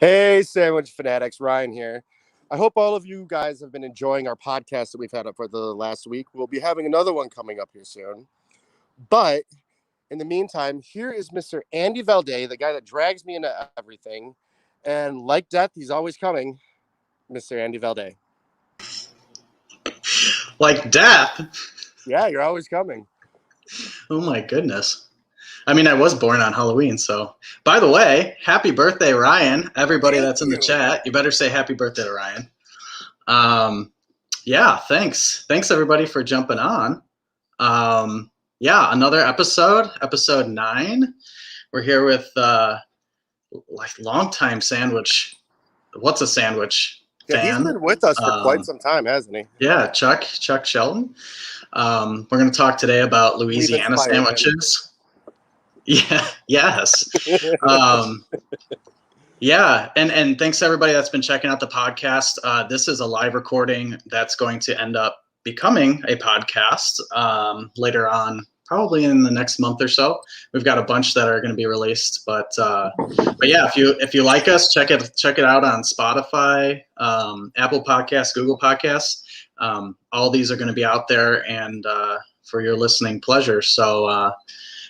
Hey, sandwich fanatics, Ryan here. I hope all of you guys have been enjoying our podcast that we've had up for the last week. We'll be having another one coming up here soon. But in the meantime, here is Mr. Andy Valday, the guy that drags me into everything. And like death, he's always coming, Mr. Andy Valday. Like death? Yeah, you're always coming. Oh my goodness. I mean, I was born on Halloween, so. By the way, happy birthday, Ryan. Everybody that's in the chat, you better say happy birthday to Ryan. Yeah, thanks. Thanks, everybody, for jumping on. Yeah, another episode 9. We're here with longtime sandwich. What's a sandwich fan? Yeah, he's been with us for quite some time, hasn't he? Yeah, Chuck Shelton. We're going to talk today about Louisiana sandwiches. Yeah. Yes. Yeah. And thanks to everybody that's been checking out the podcast. This is a live recording that's going to end up becoming a podcast later on, probably in the next month or so. We've got a bunch that are going to be released, but yeah, if you like us, check it out on Spotify, Apple Podcasts, Google Podcasts. All these are going to be out there and for your listening pleasure. So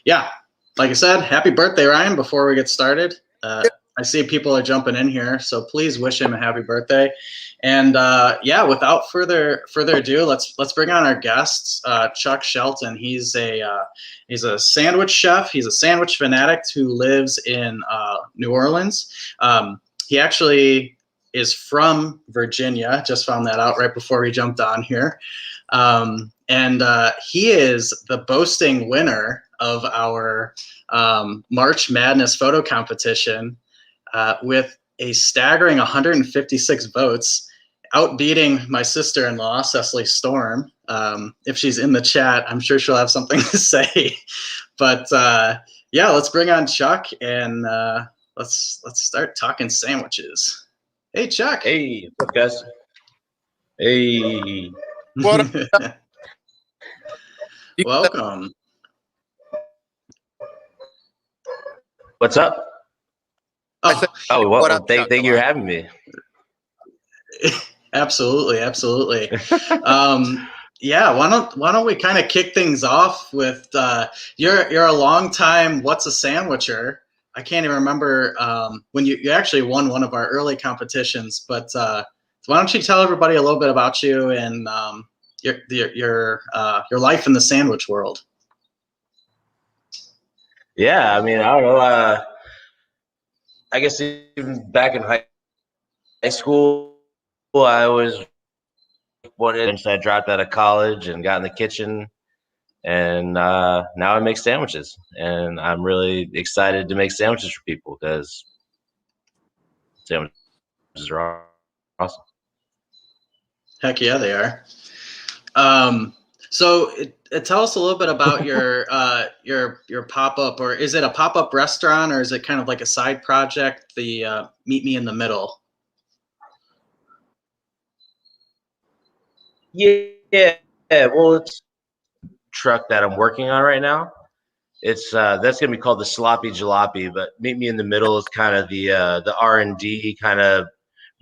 yeah. Like I said, happy birthday, Ryan, before we get started. I see people are jumping in here, so please wish him a happy birthday. And yeah, without further ado, let's bring on our guests. Chuck Shelton, he's a sandwich chef. He's a sandwich fanatic who lives in New Orleans. He actually is from Virginia. Just found that out right before we jumped on here. And he is the boasting winner of our March Madness photo competition with a staggering 156 votes, outbeating my sister-in-law, Cecily Storm. If she's in the chat, I'm sure she'll have something to say. But yeah, let's bring on Chuck and let's start talking sandwiches. Hey, Chuck. Hey, what's up, guys? Hey. What up? Welcome. What's up? What up, thank you for having me. Absolutely. Yeah, why don't we kind of kick things off with you're a long time What's a Sandwicher. I can't even remember when you actually won one of our early competitions, but why don't you tell everybody a little bit about you and your life in the sandwich world? Yeah, I mean, I don't know. I guess even back in high school, I was wanted. And so I dropped out of college and got in the kitchen, and now I make sandwiches. And I'm really excited to make sandwiches for people because sandwiches are awesome. Heck yeah, they are. So tell us a little bit about your pop-up, or is it a pop-up restaurant, or is it kind of like a side project, the Meet Me in the Middle? Yeah. Well, it's a truck that I'm working on right now. It's that's gonna be called the Sloppy Jalopy, but Meet Me in the Middle is kind of the R&D kind of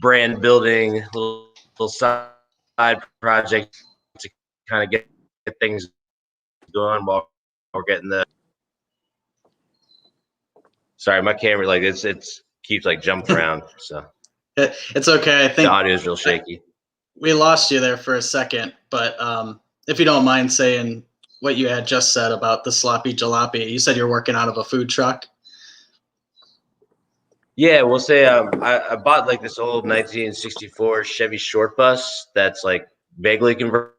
brand building little side project to kind of get things going while we're getting the. Sorry, my camera it's keeps jumping around, so it's okay. I think the audio is real shaky. We lost you there for a second, but if you don't mind saying what you had just said about the Sloppy Jalopy, you said you're working out of a food truck. Yeah, we'll say I bought this old 1964 Chevy short bus that's vaguely converted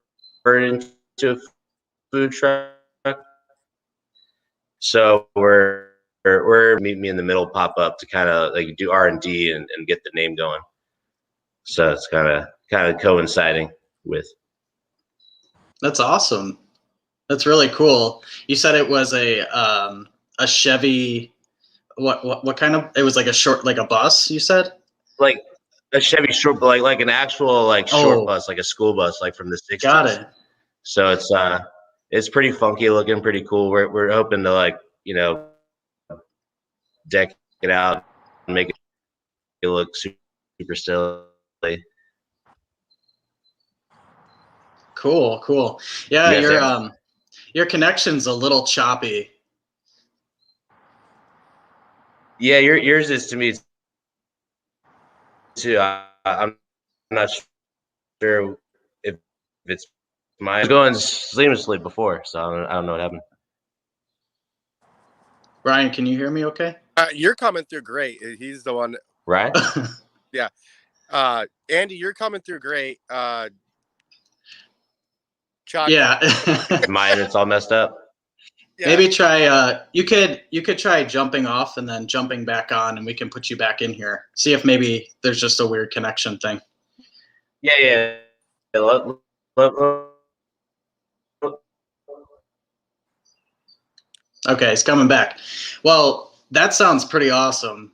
into a food truck. So we're Meet Me in the Middle pop up to kind of do R&D and get the name going. So it's kind of coinciding with. That's awesome. That's really cool. You said it was a Chevy. What kind of? It was a short, a bus. You said like a Chevy short, like an actual short bus, like a school bus, from the 60s. Got it. So it's pretty funky looking, pretty cool. We're hoping to deck it out and make it look super silly. Cool. Yeah, You guys your connection's a little choppy. Yeah, yours is to me too. I'm not sure if it's mine. It was going seamlessly before, so I don't know what happened. Ryan, can you hear me okay? You're coming through great. He's the one. Right? Yeah. Andy, you're coming through great. Chuck. Yeah. My internet's all messed up. Yeah. Maybe try you could try jumping off and then jumping back on, and we can put you back in here. See if maybe there's just a weird connection thing. Yeah. Okay, it's coming back. Well, that sounds pretty awesome.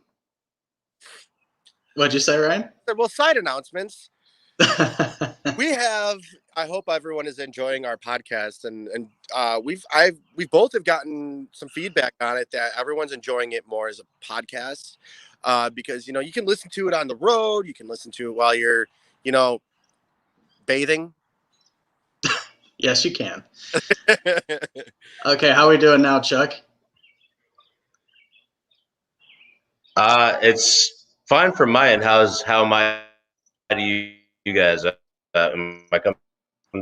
What'd you say, Ryan? Well, side announcements. We have. I hope everyone is enjoying our podcast, and we both have gotten some feedback on it that everyone's enjoying it more as a podcast, because you can listen to it on the road, you can listen to it while you're bathing. Yes, you can. Okay, how are we doing now, Chuck? It's fine from my end. How am I to you guys? Am I coming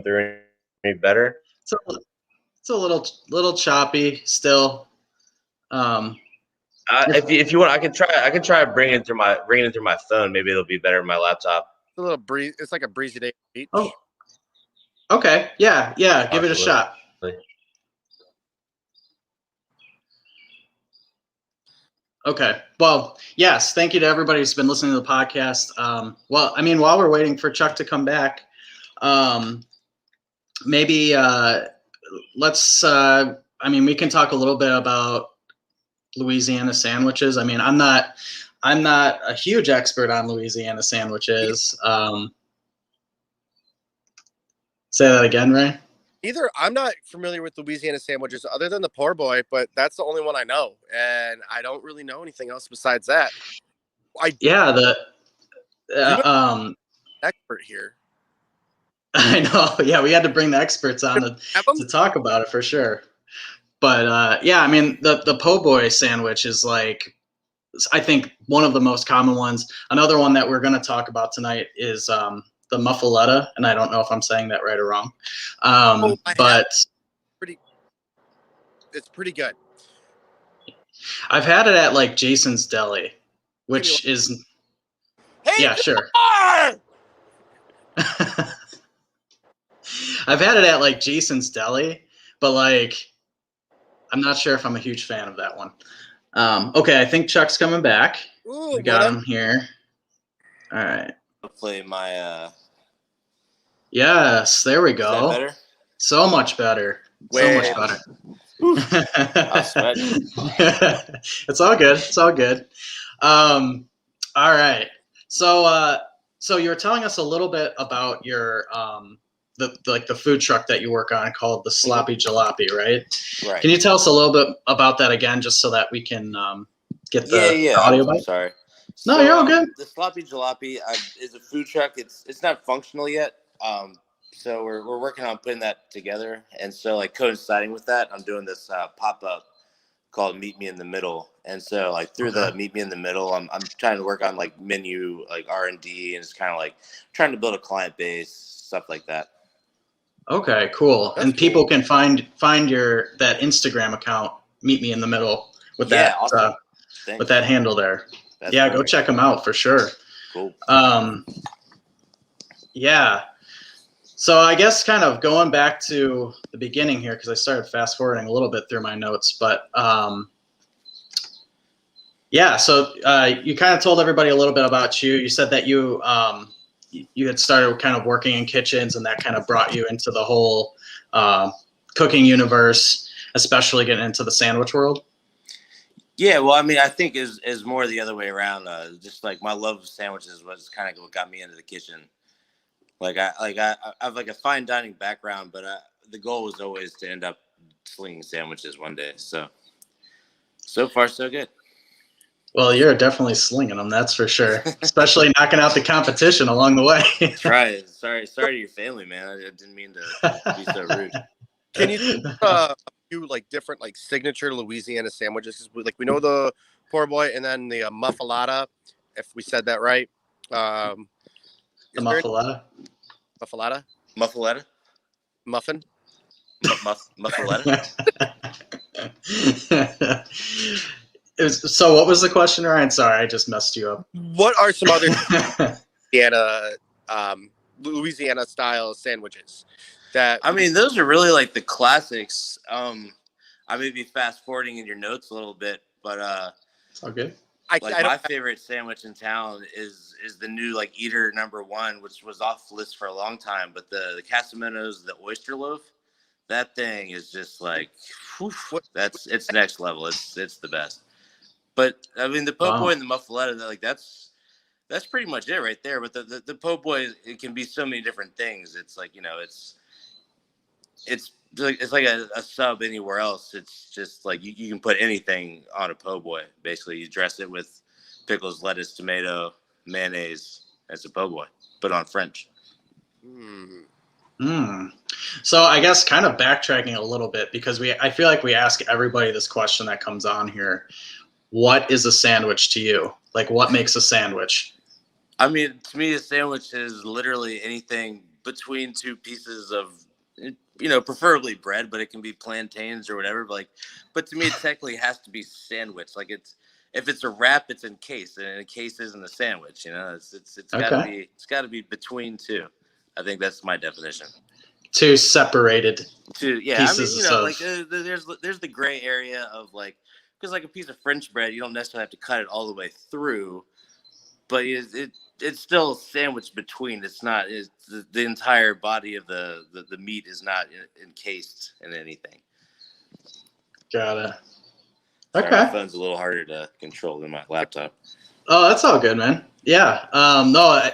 through any better? It's a little choppy still. If you want, I can try bringing it through my phone. Maybe it'll be better in my laptop. It's a little breeze. It's like a breezy day at the beach. Oh, okay. Yeah. Give it a shot. Okay. Well, yes. Thank you to everybody who's been listening to the podcast. Well, I mean, while we're waiting for Chuck to come back, maybe let's. I mean, we can talk a little bit about Louisiana sandwiches. I mean, I'm not a huge expert on Louisiana sandwiches. Say that again, Ray. I'm not familiar with Louisiana sandwiches other than the poor boy, but that's the only one I know, and I don't really know anything else besides that. Expert here. I know. Yeah, we had to bring the experts on to talk about it for sure. But yeah, I mean, the po' boy sandwich is like, I think, one of the most common ones. Another one that we're going to talk about tonight is the muffaletta, and I don't know if I'm saying that right or wrong. But it's pretty good. I've had it at like Jason's Deli, which is yeah, sure. I've had it at like Jason's Deli, but like I'm not sure if I'm a huge fan of that one. Okay, I think Chuck's coming back. Ooh, we got him here. All right. Play my Yes, there we go. Is that better? So much better. So much better. It's all good. It's all good. All right. So you were telling us a little bit about your the food truck that you work on called the Sloppy Jalopy, right? Right. Can you tell us a little bit about that again, just so that we can get the audio? I'm sorry. No, you're all good. The Sloppy Jalopy is a food truck. It's not functional yet. So we're working on putting that together, and so like coinciding with that, I'm doing this pop up called Meet Me in the Middle, and so like through the Meet Me in the Middle, I'm trying to work on like menu like R&D, and it's kind of like trying to build a client base, stuff like that. Okay, cool. That's people can find that Instagram account, Meet Me in the Middle, with that awesome. With that handle there. That's perfect. Go check them out for sure. Cool. Yeah. So I guess kind of going back to the beginning here, because I started fast forwarding a little bit through my notes, but yeah. So you kind of told everybody a little bit about you. You said that you had started kind of working in kitchens, and that kind of brought you into the whole cooking universe, especially getting into the sandwich world. Yeah, well, I mean, I think is more the other way around. Just like my love of sandwiches was kind of what got me into the kitchen. I have like a fine dining background, but the goal was always to end up slinging sandwiches one day. So far, so good. Well, you're definitely slinging them, that's for sure. Especially knocking out the competition along the way. Try. Sorry to your family, man. I didn't mean to be so rude. Can you a few like different like signature Louisiana sandwiches? 'Cause like we know the poor boy and then the muffalata, if we said that right. The Is there any muffaletta. muffalata Muffaletta? muffin? Muffaletta? So what was the question, Ryan? Sorry, I just messed you up. What are some other Louisiana style sandwiches that I mean, those are really like the classics. I may be fast forwarding in your notes a little bit, but It's all good. like I my don't favorite sandwich in town is the new like Eater #1, which was off the list for a long time. But the Casamentos, the oyster loaf, that thing is just like, whew, it's next level. It's the best. But I mean, the po' boy and the muffaletta, that's pretty much it right there. But the po' boy, it can be so many different things. It's like, you know, it's like a sub anywhere else. It's just like you can put anything on a po' boy. Basically, you dress it with pickles, lettuce, tomato, mayonnaise. That's a po' boy, but on French. So I guess kind of backtracking a little bit, because I feel like we ask everybody this question that comes on here. What is a sandwich to you? Like, what makes a sandwich? I mean, to me, a sandwich is literally anything between two pieces of, you know, preferably bread, but it can be plantains or whatever. But to me, it technically has to be sandwich. Like if it's a wrap, it's encased, and a case isn't a sandwich. You know, it's got to be between two. I think that's my definition. Two separated pieces. I mean, you know, of... like there's the gray area of like, because like a piece of French bread, you don't necessarily have to cut it all the way through, but it's still sandwiched between. It's not. The entire body of the meat is not encased in anything. Got it. Sorry, Okay. my phone's a little harder to control than my laptop. Oh, that's all good, man. Yeah. No,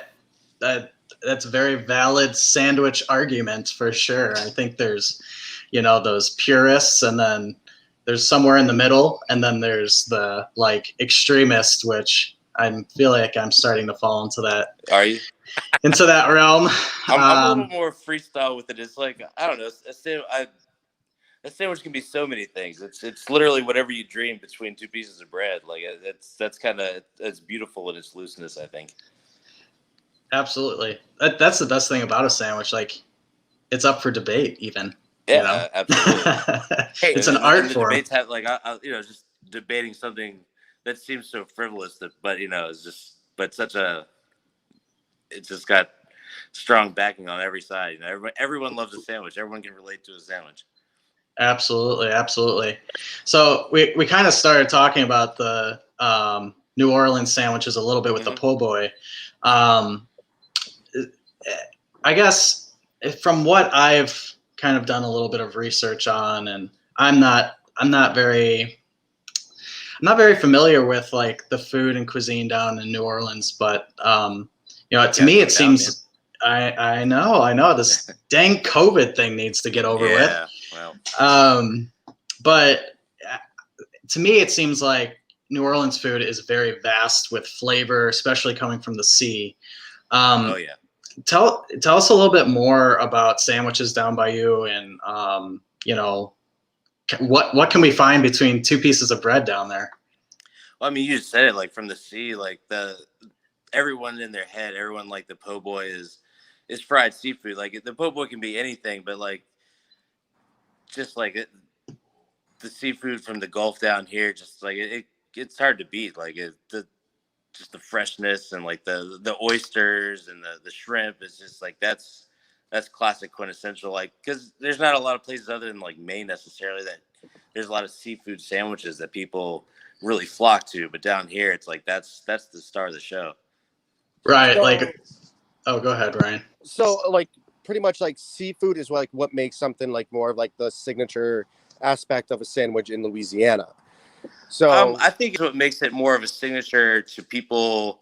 that's a very valid sandwich argument for sure. I think there's, you know, those purists, and then there's somewhere in the middle, and then there's the like extremist, which I feel like I'm starting to fall into that. Are you? Into that realm. I'm a little more freestyle with it. It's like, I don't know. A sandwich can be so many things. It's literally whatever you dream between two pieces of bread. Like that's kind of, it's beautiful in its looseness, I think. Absolutely. That's the best thing about a sandwich. Like, it's up for debate even. Yeah, you know? Absolutely. Hey, it's an art form. Debates have like, you know, just debating something that seems so frivolous, but you know, it's just, but it's just got strong backing on every side. You know, everyone loves a sandwich. Everyone can relate to a sandwich. Absolutely, absolutely. So we kind of started talking about the New Orleans sandwiches a little bit with the po' boy. I guess from what I've kind of done a little bit of research on, and I'm not very familiar with like the food and cuisine down in New Orleans, but you know, to me it seems I know this dang COVID thing needs to get over with. Well. But to me it seems like New Orleans food is very vast with flavor, especially coming from the sea. Oh yeah. Tell us a little bit more about sandwiches down by you, and you know, what can we find between two pieces of bread down there? Well, I mean, you just said it, like from the sea, like everyone in their head, everyone like the po' boy is fried seafood. Like the po' boy can be anything, but like just like the seafood from the Gulf down here, just like it's hard to beat. Like just the freshness and like the oysters and the shrimp is just like that's classic quintessential. Like, because there's not a lot of places other than like Maine necessarily that there's a lot of seafood sandwiches that people really flock to, but down here it's like that's the star of the show. Right. So, like, oh, go ahead, Ryan. So like pretty much like seafood is like what makes something like more of like the signature aspect of a sandwich in Louisiana. So I think it's what makes it more of a signature to people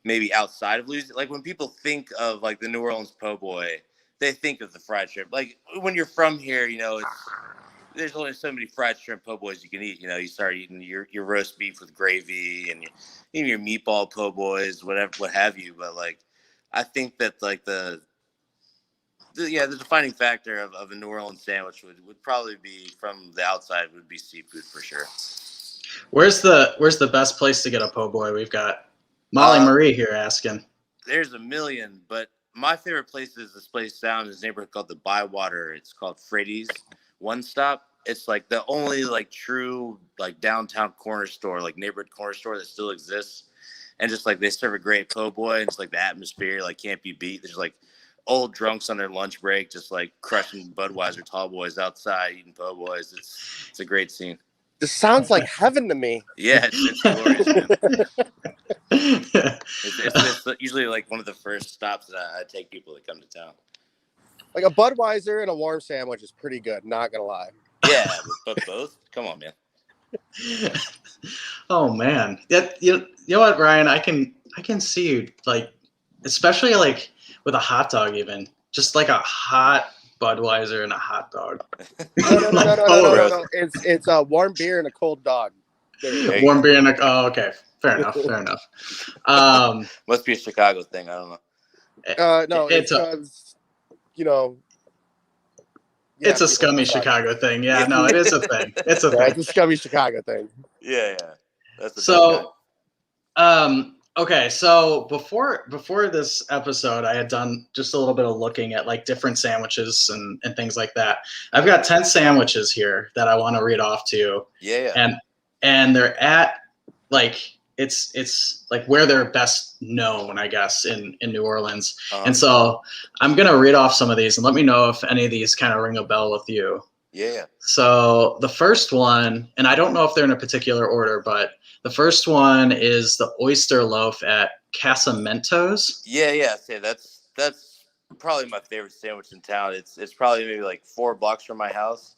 maybe outside of Louisiana. Like when people think of like the New Orleans po' boy, they think of the fried shrimp. Like when you're from here, you know, there's only so many fried shrimp po' boys you can eat. You know, you start eating your roast beef with gravy and even your meatball po' boys, whatever, what have you. But like, I think that like the defining factor of a New Orleans sandwich would probably be, from the outside, would be seafood for sure. Where's the best place to get a po' boy? We've got Molly Marie here asking. There's a million, but my favorite place is this place down in this neighborhood called the Bywater. It's called Freddy's One Stop. It's like the only like true like downtown corner store, like neighborhood corner store that still exists. And just like they serve a great po' boy, and it's like the atmosphere like can't be beat. There's like old drunks on their lunch break, just like crushing Budweiser tall boys outside eating po' boys. It's a great scene. This sounds like heaven to me. Yeah, it's glorious, man. It's usually like one of the first stops that I take people that come to town. Like a Budweiser and a warm sandwich is pretty good, not gonna lie. Yeah, but both? Come on, man. Oh man. Yeah, you know what, Ryan? I can see you, like, especially like with a hot dog, even just like a hot Budweiser and a hot dog. No. It's a warm beer and a cold dog. Warm beer and okay. Fair enough. Must be a Chicago thing. I don't know. No, it's you know. It's a scummy Chicago thing. Yeah, no, it is a thing. It's a thing. It's a scummy Chicago thing. Yeah. That's so, okay. So before this episode, I had done just a little bit of looking at like different sandwiches and things like that. I've got 10 sandwiches here that I want to read off to you. Yeah. And they're at like it's like where they're best known, I guess, in New Orleans. And so I'm gonna read off some of these and let me know if any of these kind of ring a bell with you. Yeah. So the first one, and I don't know if they're in a particular order, but the first one is the oyster loaf at Casamento's. Yeah. See, that's probably my favorite sandwich in town. It's probably maybe like 4 blocks from my house,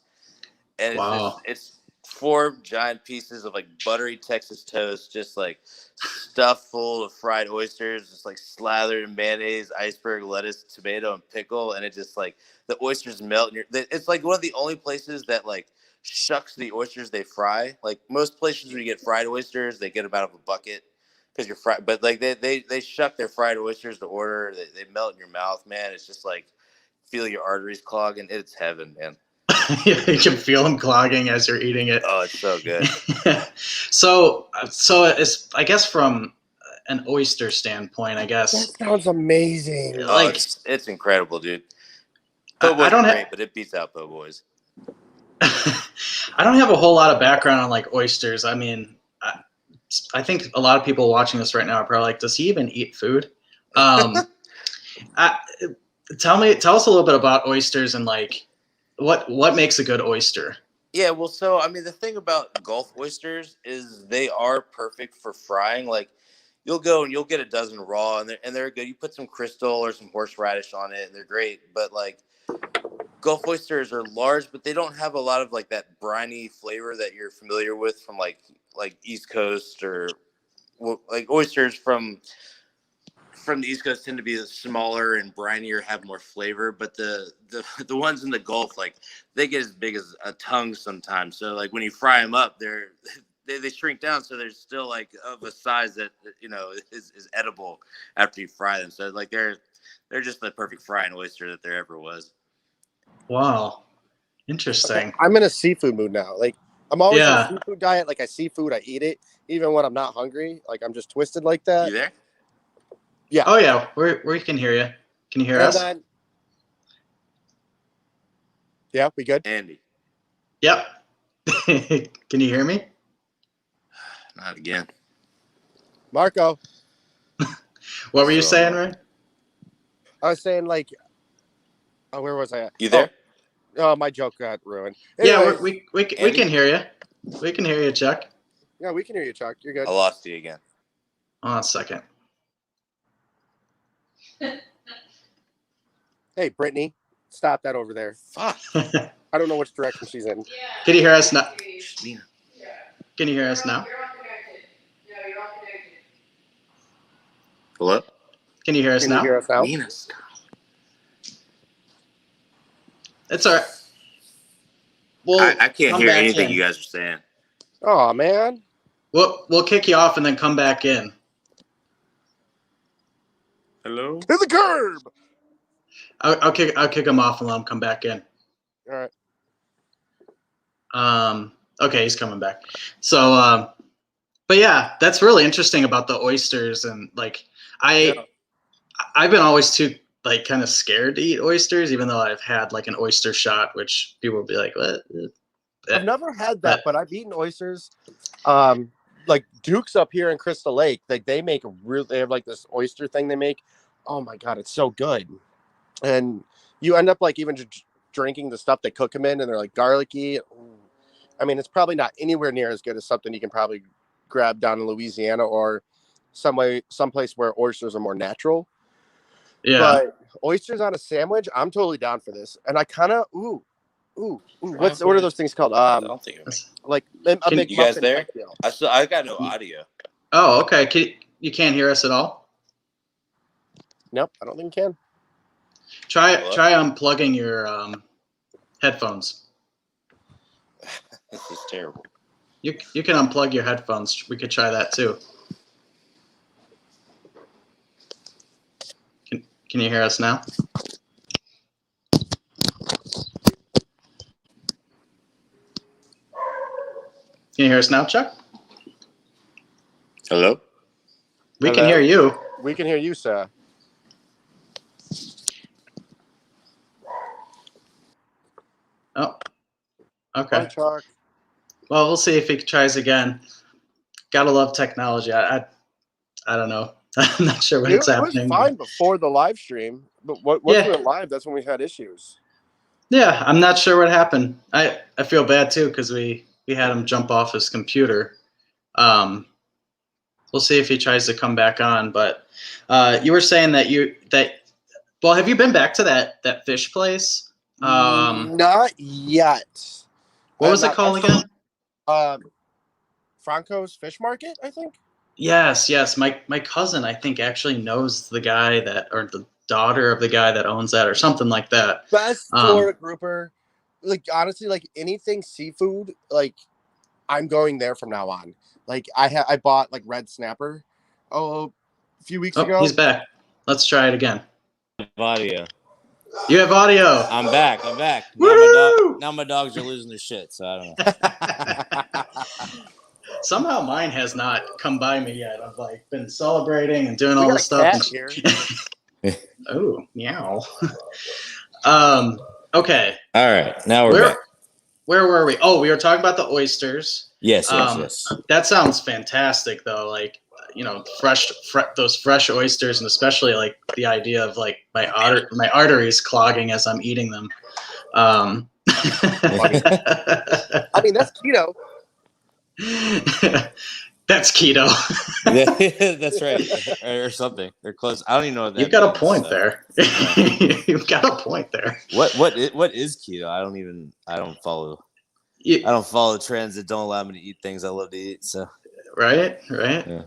and it's 4 giant pieces of like buttery Texas toast, just like stuffed full of fried oysters, just like slathered in mayonnaise, iceberg lettuce, tomato, and pickle, and it just like the oysters melt. It's like one of the only places that like shucks the oysters they fry. Like most places where you get fried oysters, they get them out of a bucket because you're fried, but like they shuck their fried oysters to order. They melt in your mouth, man. It's just like feel your arteries clog, and it's heaven, man. You can feel them clogging as you're eating it. Oh, it's so good. So it's, I guess, from an oyster standpoint, I guess. That sounds amazing. Like it's incredible, dude. Po' boys are great, but it beats out po' boys. I don't have a whole lot of background on like oysters. I mean, I think a lot of people watching this right now are probably like, does he even eat food? Tell us a little bit about oysters and like what makes a good oyster. Yeah, well, so I mean, the thing about Gulf oysters is they are perfect for frying. Like, you'll go and you'll get a dozen raw, and they're good. You put some crystal or some horseradish on it, and they're great. But like, Gulf oysters are large, but they don't have a lot of like that briny flavor that you're familiar with from like East Coast, or like oysters from the East Coast tend to be smaller and brinier, have more flavor. But the ones in the Gulf, like they get as big as a tongue sometimes. So like when you fry them up, they shrink down, so they're still like of a size that is edible after you fry them. So like they're just the perfect frying oyster that there ever was. Wow, interesting. I'm in a seafood mood now. Like I'm always on a seafood diet. Like I see food, I eat it, even when I'm not hungry. Like I'm just twisted like that. You there? Yeah. Oh yeah, we can hear you. Can you hear us? Yeah, we good? Andy. Yep. Can you hear me? Not again. Marco. What were you saying, Ray? I was saying like, where was I at? You there? Oh, my joke got ruined. Anyways, yeah, we can hear you. We can hear you, Chuck. Yeah, we can hear you, Chuck. You're good. I lost you again. Hold on a second. Hey, Brittany, stop that over there. Fuck. I don't know which direction she's in. Can you hear us now? Can you hear us now? Hello? Can you hear us now? Can you hear us now? Nina, stop. It's all right. I can't come hear back anything in. you guys are saying. Oh man. We'll kick you off and then come back in. Hello? Hit the curb. I'll kick him off and let him come back in. All right. Okay, he's coming back. So, but yeah, that's really interesting about the oysters, and like I've been always too like kind of scared to eat oysters, even though I've had like an oyster shot, which people will be like, "What?" I've never had that, but I've eaten oysters. Like Duke's up here in Crystal Lake, like they have like this oyster thing they make. Oh my god, it's so good. And you end up like even just drinking the stuff they cook them in, and they're like garlicky. I mean, it's probably not anywhere near as good as something you can probably grab down in Louisiana or someplace where oysters are more natural. Yeah. But oysters on a sandwich, I'm totally down for this. And I kind of what are those things called? I don't think Like a McMuffin you guys there? type deal. I got no audio. Oh, okay. You can't hear us at all? Nope, I don't think you can. Try unplugging your headphones. This is terrible. You can unplug your headphones. We could try that too. Can you hear us now? Can you hear us now, Chuck? Hello? We can hear you. We can hear you, sir. Oh, okay. Hi, Chuck. Well, we'll see if he tries again. Gotta love technology. I don't know. I'm not sure what's happening. It was fine before the live stream, but once we went live, that's when we had issues. Yeah, I'm not sure what happened. I feel bad too because we had him jump off his computer. We'll see if he tries to come back on. But you were saying well, have you been back to that fish place? Not yet. What was it called again? Franco's Fish Market, I think. Yes. My cousin, I think, actually knows the guy or the daughter of the guy that owns that, or something like that. Best Florida grouper. Like honestly, like anything seafood, like I'm going there from now on. Like I bought like red snapper a few weeks ago. He's back. Let's try it again. Audio. You have audio. I'm back. Now my dogs are losing their shit, so I don't know. Somehow mine has not come by me yet. I've like been celebrating and doing all this stuff. Here. Oh, meow. Okay. All right. Now we're back. Where were we? Oh, we were talking about the oysters. Yes. That sounds fantastic, though. Like, those fresh oysters, and especially like the idea of like my arteries clogging as I'm eating them. I mean, that's keto. That's keto. That's right, or something. They're close. I don't even know what that You've got means, a point there. You've got a point there. What is keto? I don't follow. I don't follow trends that don't allow me to eat things I love to eat. So right. Yeah.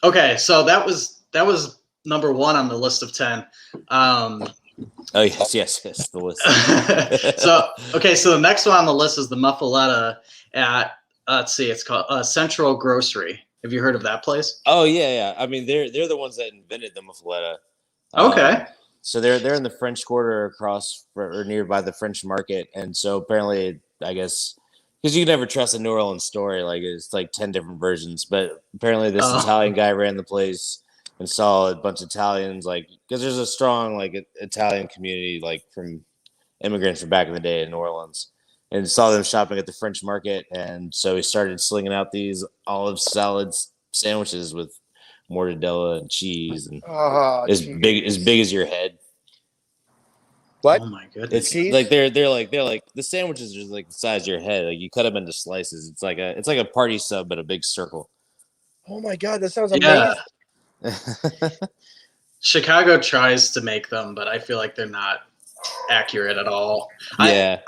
Okay, so that was number 1 on the list of 10. Oh yes, the list. So the next one on the list is the muffaletta at let's see, it's called Central Grocery. Have you heard of that place? Oh yeah. I mean, they're the ones that invented the muffaletta. Okay. So they're in the French Quarter across or nearby the French Market, and so apparently, I guess, because you can never trust a New Orleans story, like it's like 10 different versions. But apparently, this Italian guy ran the place and saw a bunch of Italians, like because there's a strong like Italian community, like from immigrants from back in the day in New Orleans, and saw them shopping at the French Market, and so he started slinging out these olive salad sandwiches with mortadella and cheese and as big as your head. What? Oh my goodness! It's like they're like the sandwiches are like the size of your head. Like you cut them into slices. It's like a party sub, but a big circle. Oh my god, that sounds amazing. Chicago tries to make them, but I feel like they're not accurate at all. Yeah.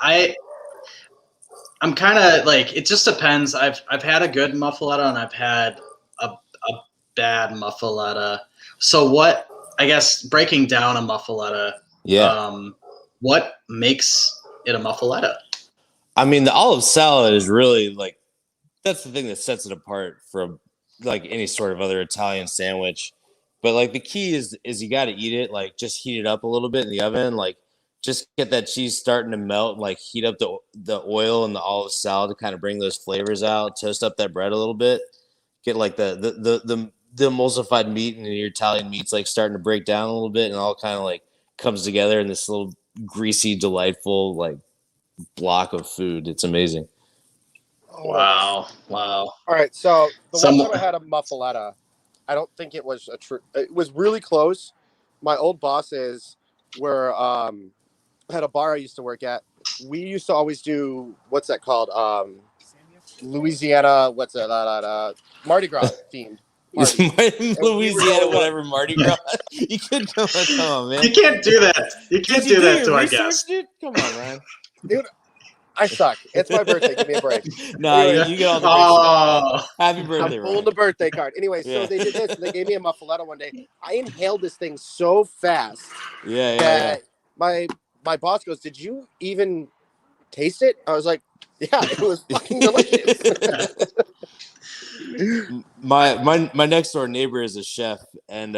I'm kind of like, it just depends. I've had a good muffaletta and I've had a bad muffaletta. So what, I guess, breaking down a muffaletta, what makes it a muffaletta? I mean, the olive salad is really like that's the thing that sets it apart from like any sort of other Italian sandwich. But like the key is you got to eat it like just heat it up a little bit in the oven, like just get that cheese starting to melt, like heat up the oil and the olive salad to kind of bring those flavors out. Toast up that bread a little bit, get like the emulsified meat and your Italian meats like starting to break down a little bit, and all kind of like comes together in this little greasy, delightful like block of food. It's amazing. Wow. All right, so the one time I had a muffaletta, I don't think it was it was really close. My old bosses were had a bar I used to work at. We used to always do what's that called? Louisiana, what's that? Mardi Gras themed. Louisiana, whatever, Mardi Gras. You could come on, man. You can't do that. You can't do that to our guests. Dude? Come on, Ryan. Dude, I suck. It's my birthday. Give me a break. No, anyway, you get all the Oh, happy birthday, I'm pulling the birthday card. Anyway, so they did this. They gave me a muffaletta one day. I inhaled this thing so fast that my boss goes, "Did you even taste it?" I was like, "Yeah, it was fucking delicious." My next door neighbor is a chef, and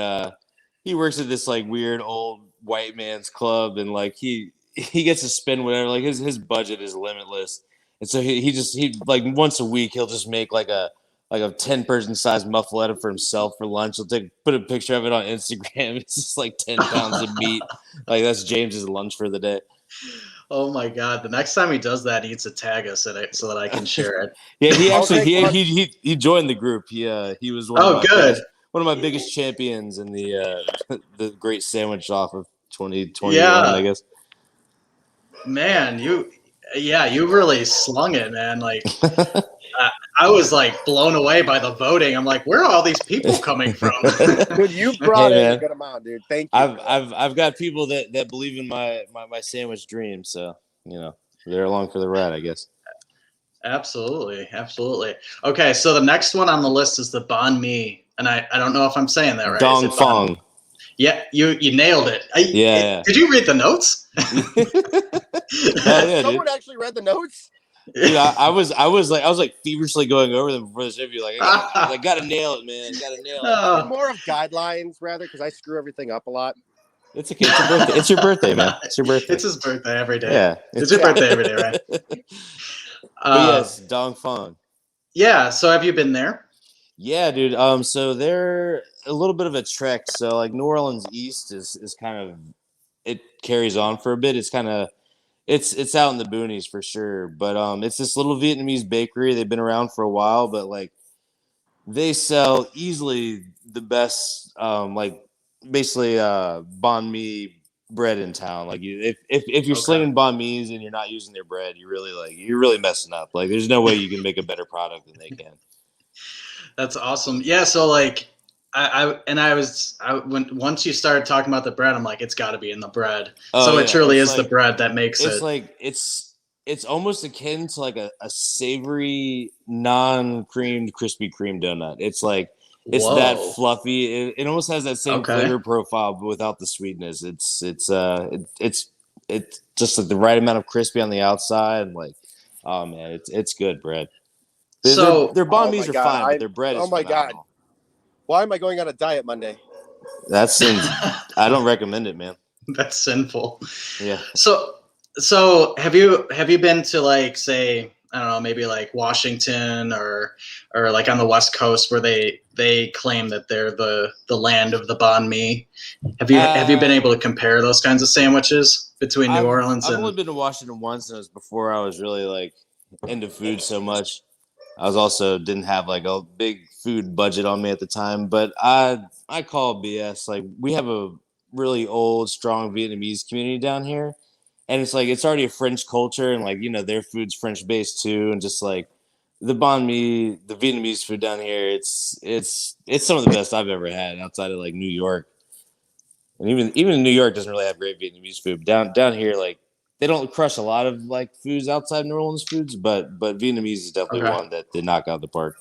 he works at this like weird old white man's club, and like he gets to spend whatever, like his budget is limitless, and so he like once a week he'll just make like a 10-person size muffaletta for himself for lunch. He'll put a picture of it on Instagram. It's just like 10 pounds of meat. Like that's James's lunch for the day. oh my God! The next time he does that, he needs to tag us in it so that I can share it. Yeah, he actually he joined the group. He was one of my biggest champions in the great sandwich off of 2021, I guess. Man, you really slung it, man. Like I was like blown away by the voting. I'm like, where are all these people coming from? Dude, you brought in a good amount, dude. Thank you. I've got people that believe in my sandwich dream, so they're along for the ride, I guess. Absolutely. Okay, so the next one on the list is the banh mi, and I don't know if I'm saying that right. Dong Fong. Yeah, you nailed it. Yeah. Did you read the notes? Someone actually read the notes. Dude, I was like feverishly going over them before this interview. Like, I gotta nail it, man. Gotta nail it. More of guidelines, rather, because I screw everything up a lot. It's okay. It's your birthday. It's your birthday, man. It's your birthday. It's his birthday every day. Yeah, it's your birthday every day, right? Yes, Dong Fong. Yeah. So have you been there? Yeah, dude. So they're a little bit of a trek. So like New Orleans East is kind of, it carries on for a bit. It's kind of it's out in the boonies for sure. But it's this little Vietnamese bakery. They've been around for a while, but like they sell easily the best like basically banh mi bread in town. Like if you're slinging banh mi's and you're not using their bread, you're really messing up. Like there's no way you can make a better product than they can. That's awesome. Yeah. So like once you started talking about the bread, I'm like, it's got to be in the bread. So it truly is the bread that makes it. It's like it's almost akin to like a savory, non-creamed Krispy Kreme donut. It's like it's that fluffy. It almost has that same flavor profile, but without the sweetness. It's just like the right amount of crispy on the outside. And like, oh man, it's good bread. Their banh mi's are fine, but their bread is phenomenal. God. Why am I going on a diet Monday? That's I don't recommend it, man. That's sinful. Yeah. So have you been to like, say, I don't know, maybe like Washington or like on the West Coast where they claim that they're the land of the banh mi? Have you been able to compare those kinds of sandwiches between New Orleans and? I've only been to Washington once, and it was before I was really like into food so much. I was also didn't have like a big food budget on me at the time, but I call BS. Like we have a really old, strong Vietnamese community down here, and it's like it's already a French culture, and like their food's French based too, and just like the banh mi, the Vietnamese food down here, it's some of the best I've ever had outside of like New York, and even New York doesn't really have great Vietnamese food. Down here, like they don't crush a lot of like foods outside New Orleans foods, but Vietnamese is definitely one that they knock out the park.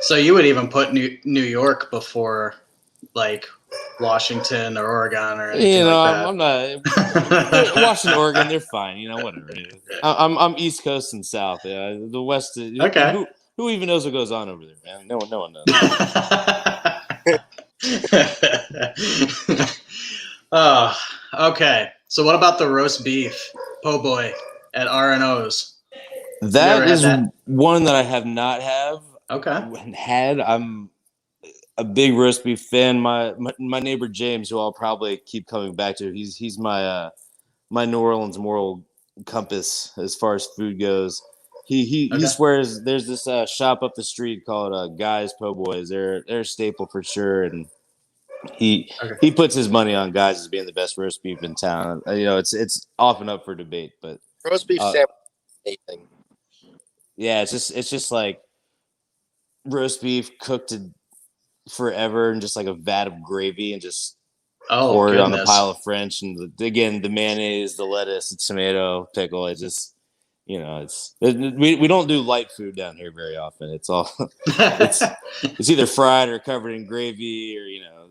So you would even put New York before like Washington or Oregon or anything You know, like I'm not Washington, Oregon. They're fine. You know, whatever. I'm East Coast and South. Yeah, the West. Okay. Who even knows what goes on over there, man? No one knows. Oh, okay. So what about the roast beef po' boy at R&O's? That had is that? one that I have not Okay. had. I'm a big roast beef fan. My neighbor James, who I'll probably keep coming back to. He's my my New Orleans moral compass as far as food goes. He Okay. swears there's this shop up the street called Guys Po' Boys. They're a staple for sure, and he Okay. he puts his money on Guys as being the best roast beef in town. You know, it's often up for debate, but Roast beef sandwich, anything. yeah, it's just like roast beef cooked forever and just like a vat of gravy and just pour it on a pile of French, and again the mayonnaise, the lettuce, the tomato, pickle. It just, you know, we don't do light food down here very often. It's all it's either fried or covered in gravy, or you know,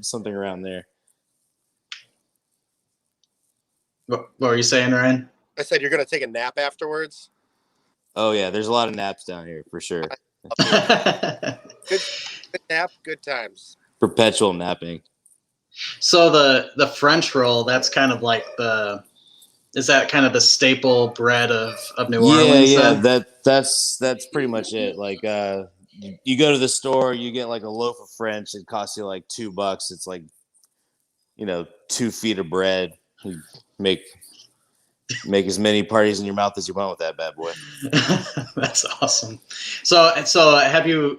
something around there. What were you saying, Ryan? I said you're gonna take a nap afterwards. Oh yeah, there's a lot of naps down here for sure. Good nap, good times. Perpetual napping. So the French roll, that's kind of like is that kind of the staple bread of New Orleans? Yeah, then? that's pretty much it. Like you go to the store, you get like a loaf of French. It costs you like $2. It's like, you know, 2 feet of bread. You make as many parties in your mouth as you want with that bad boy. That's awesome. So have you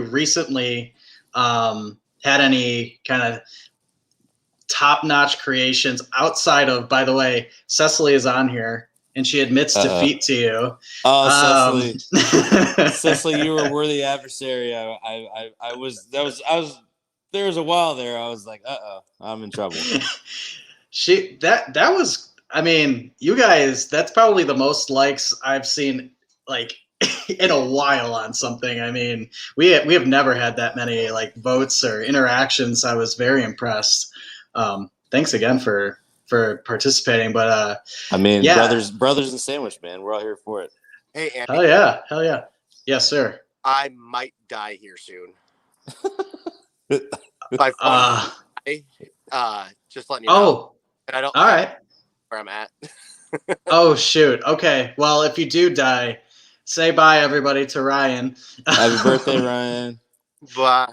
recently had any kind of top-notch creations outside of, by the way, Cecily is on here and she admits defeat to you. Oh, Cecily. Cecily, you were a worthy adversary. I was there was a while there I was like, I'm in trouble. That was, I mean, you guys, that's probably the most likes I've seen like in a while on something. I mean, we have never had that many like votes or interactions. I was very impressed. Thanks again for participating. But I mean, yeah. brothers and sandwich, man. We're all here for it. Hey, Andy. Hell yeah. Yes, sir. I might die here soon. By just letting you know. And I don't. All right. Where I'm at. Oh shoot. Okay. Well, if you do die, say bye everybody to Ryan. Happy birthday, Ryan. Bye.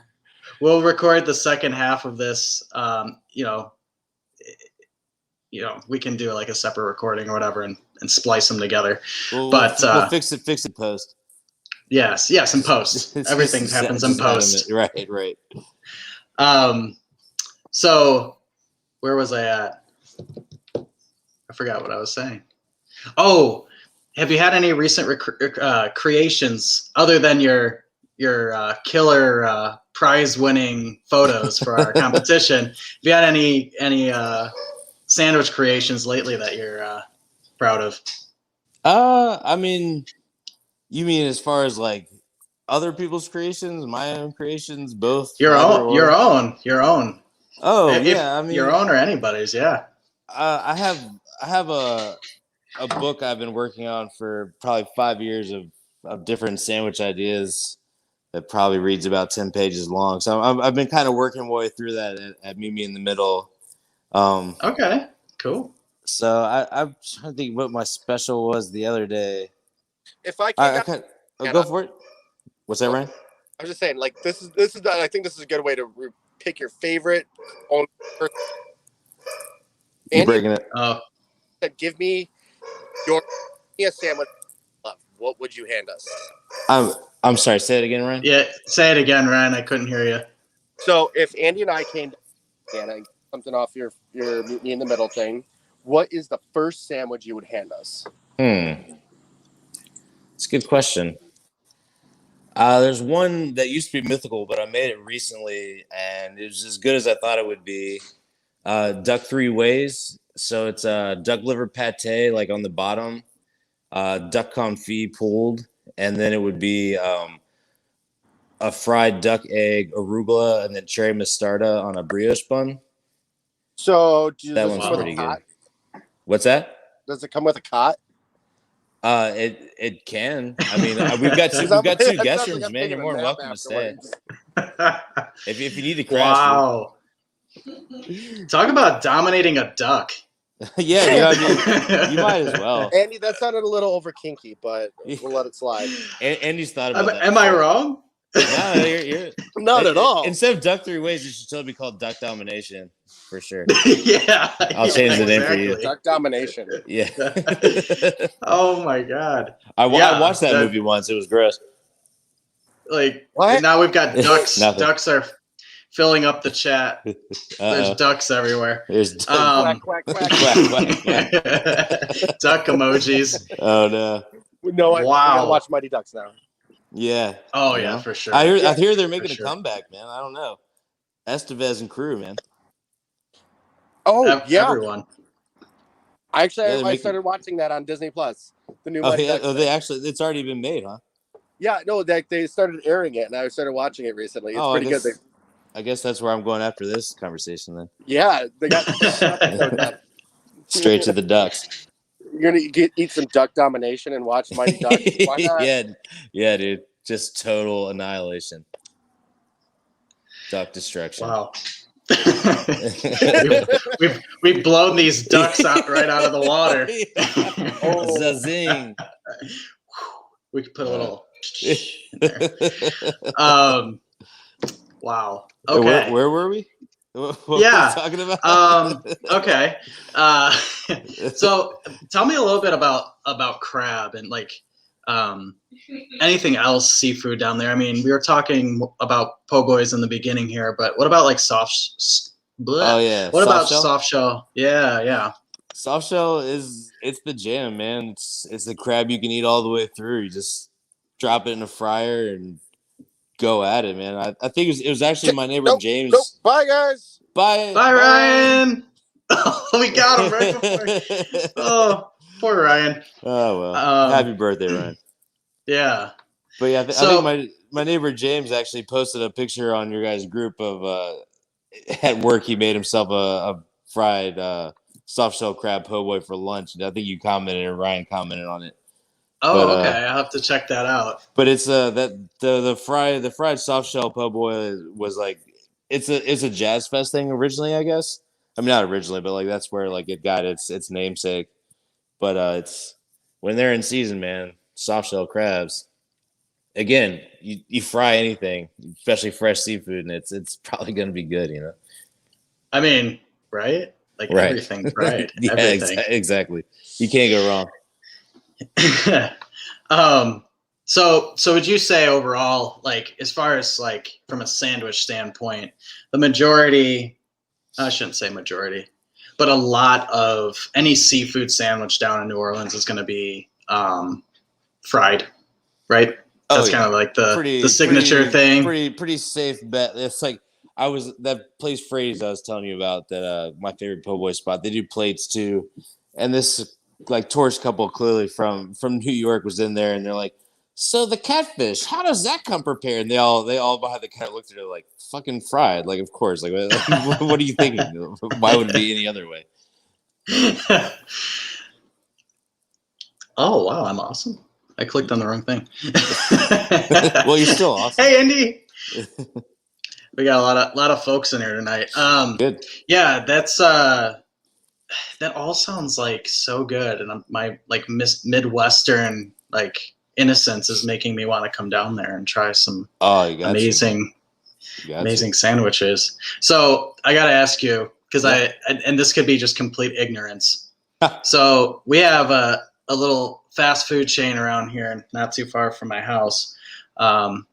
We'll record the second half of this. We can do like a separate recording or whatever and splice them together. We'll fix it post. Yes, in post. Everything happens in post. Right. So where was I at? I forgot what I was saying. Oh, have you had any recent creations other than your killer prize-winning photos for our competition? Have you had any sandwich creations lately that you're proud of? I mean, you mean as far as like other people's creations, my own creations, both? Your own. Oh, yeah. I mean, your own or anybody's. Yeah. I have a book I've been working on for probably 5 years of different sandwich ideas that probably reads about 10 pages long. So I've been kind of working my way through that at Meet Me in the Middle. Okay, cool. So I'm trying to think what my special was the other day. If I can go for it. What's that, Ryan? I was just saying, like this is I think this is a good way to pick your favorite. You breaking it? Give me a sandwich. What would you hand us? I'm sorry. Say it again, Ryan. Yeah, say it again, Ryan. I couldn't hear you. So if Andy and I came and something off your Meet Me in the Middle thing, what is the first sandwich you would hand us? It's a good question. There's one that used to be mythical, but I made it recently, and it was as good as I thought it would be. Duck 3 ways. So it's duck liver pate, like on the bottom, duck confit pulled, and then it would be a fried duck egg, arugula, and then cherry mostarda on a brioche bun. So does That it one's come with pretty a good. cot? What's that? Does it come with a cot? It can. I mean, we've got two That guest sounds like rooms, I'm man. taking You're a more than nap welcome to stay. afterwards. If you need to crash, Wow. Talk about dominating a duck. yeah, dude. I mean, you might as well. Andy, that sounded a little over kinky, but we'll let it slide. Andy's thought about that. Am I wrong? No, you're Not at all. Instead of duck 3 ways, it should still be called duck domination for sure. Yeah. I'll change the name for you. Duck domination. Yeah. Oh my god. I watched that movie once. It was gross. Like What? now we've got ducks. Nothing. Ducks are filling up the chat. There's Uh-oh. ducks everywhere. There's Quack, quack, quack. quack, quack, quack. Duck emojis. Oh no. No, I Wow. gotta watch Mighty Ducks now. Yeah. Oh You yeah, know? for sure. I Yeah, hear they're making sure. a comeback, man. I don't know. Estevez and crew, man. Oh, yeah. Everyone. I actually Yeah, they're I making- started watching that on Disney Plus. The new Oh, Mighty yeah, Ducks. they actually, it's already been made, huh? Yeah, no, they started airing it, and I started watching it recently. It's Oh, pretty good. I guess that's where I'm going after this conversation then. Yeah, they got episodes up. Straight to the ducks. You're gonna eat some duck domination and watch Mighty Ducks. Why not? yeah, dude. Just total annihilation. Duck destruction. Wow. we've blown these ducks out right out of the water. Oh. Zazing. We could put a little in there. Wow. Okay. Where were we? What Yeah. were we talking about? Okay. So tell me a little bit about crab and like anything else seafood down there. I mean, we were talking about po' boys in the beginning here, but what about like Oh yeah. What about shell? soft shell? Yeah. Soft shell it's the jam, man. It's the crab you can eat all the way through. You just drop it in a fryer and go at it, man. I think it was actually my neighbor James. Nope. Bye, guys. Bye, Ryan. We got him right before. Oh, poor Ryan. Oh well. Happy birthday, Ryan. Yeah. But yeah, I think my neighbor James actually posted a picture on your guys' group of at work. He made himself a fried soft shell crab po' boy for lunch, and I think you commented and Ryan commented on it. Oh, But, okay. I'll have to check that out. But it's that the fried soft shell po' boy was like it's a Jazz Fest thing originally, I guess. I mean, not originally, but like that's where like it got its namesake. But it's when they're in season, man. Soft shell crabs. Again, you fry anything, especially fresh seafood, and it's probably going to be good, you know. I mean, right? Like right. Everything fried. Yeah, everything. Exactly. You can't go wrong. So would you say overall, like as far as like from a sandwich standpoint, the majority, I shouldn't say majority, but a lot of any seafood sandwich down in New Orleans is going to be fried, right? That's kind of like the signature thing. Pretty safe bet. It's like that place phrase I was telling you about that my favorite po' boy spot. They do plates too, and this like tourist couple clearly from New York was in there, and they're like, "So the catfish, how does that come prepared?" And they all behind the counter looked at her like, "Fucking fried." Like, of course. Like, what are you thinking? Why would it be any other way? Oh wow, I'm awesome. I clicked on the wrong thing. Well, you're still awesome. Hey, Andy. We got a lot of folks in here tonight. Good. Yeah, that's that all sounds like so good, and my like Midwestern like innocence is making me want to come down there and try some amazing sandwiches. So I got to ask you because and this could be just complete ignorance. So we have a little fast food chain around here, not too far from my house, called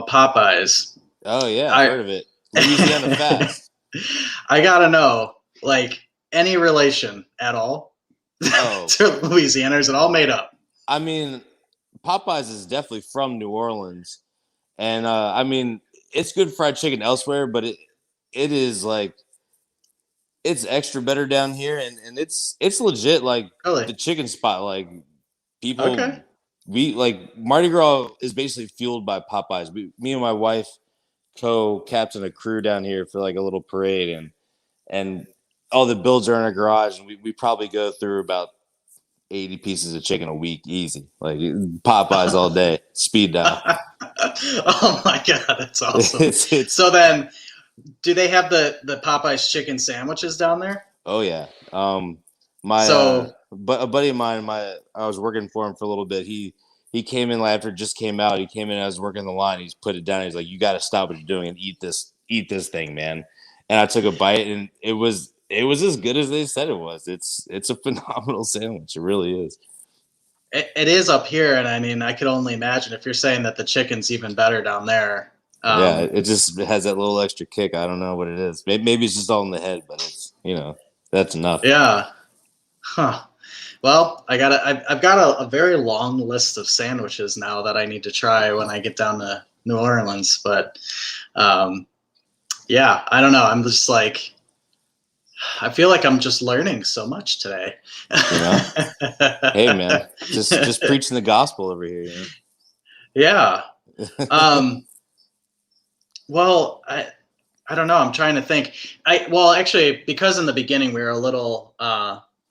Popeyes. Oh yeah, I've heard of it. Louisiana Fast. I gotta know, like, any relation at all to Louisiana? Is it all made up? I mean, Popeyes is definitely from New Orleans, and I mean, it's good fried chicken elsewhere, but it is like it's extra better down here, and it's legit. Like really? The chicken spot, like people we like Mardi Gras is basically fueled by Popeyes. Me and my wife co-captain a crew down here for like a little parade, and all the builds are in our garage, and we probably go through about 80 pieces of chicken a week, easy. Like Popeyes all day, speed dial. Oh my god, that's awesome. It's So then, do they have the Popeyes chicken sandwiches down there? Oh yeah. But a buddy of mine, I was working for him for a little bit. He came in after it just came out. He came in, I was working the line. He's put it down. He's like, "You got to stop what you're doing and eat this thing, man." And I took a bite, and it was as good as they said it was. It's a phenomenal sandwich. It really is. It is up here, and I mean, I could only imagine if you're saying that the chicken's even better down there. Yeah, it just has that little extra kick. I don't know what it is. Maybe it's just all in the head, but it's that's enough. Yeah. Huh. Well, I've got a very long list of sandwiches now that I need to try when I get down to New Orleans. But yeah, I don't know. I'm just like, I feel like I'm just learning so much today. Hey man, just preaching the gospel over here. Yeah. Well, I don't know. I'm trying to think. Actually, because in the beginning we were a little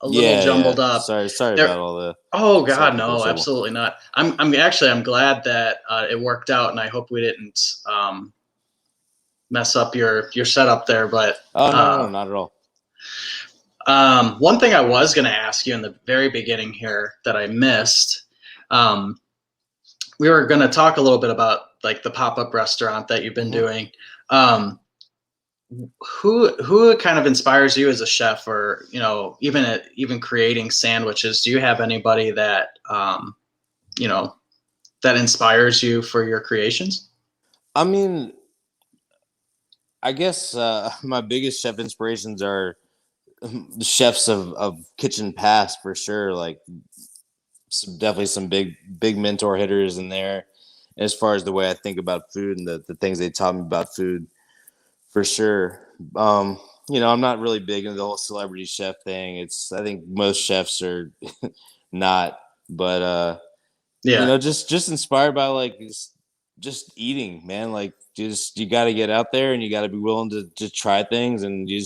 jumbled up. Sorry about all the. Oh God, no, absolutely not. I'm glad that it worked out, and I hope we didn't mess up your setup there. But no, not at all. One thing I was going to ask you in the very beginning here that I missed, we were going to talk a little bit about like the pop-up restaurant that you've been doing. Who kind of inspires you as a chef, or even creating sandwiches? Do you have anybody that that inspires you for your creations? I mean, I guess my biggest chef inspirations are the chefs of kitchen past, for sure. Like definitely some big mentor hitters in there as far as the way I think about food and the things they taught me about food, for sure. I'm not really big into the whole celebrity chef thing. I think most chefs are not, but just inspired by like just eating, man. Like you got to get out there and you got to be willing to just try things, and you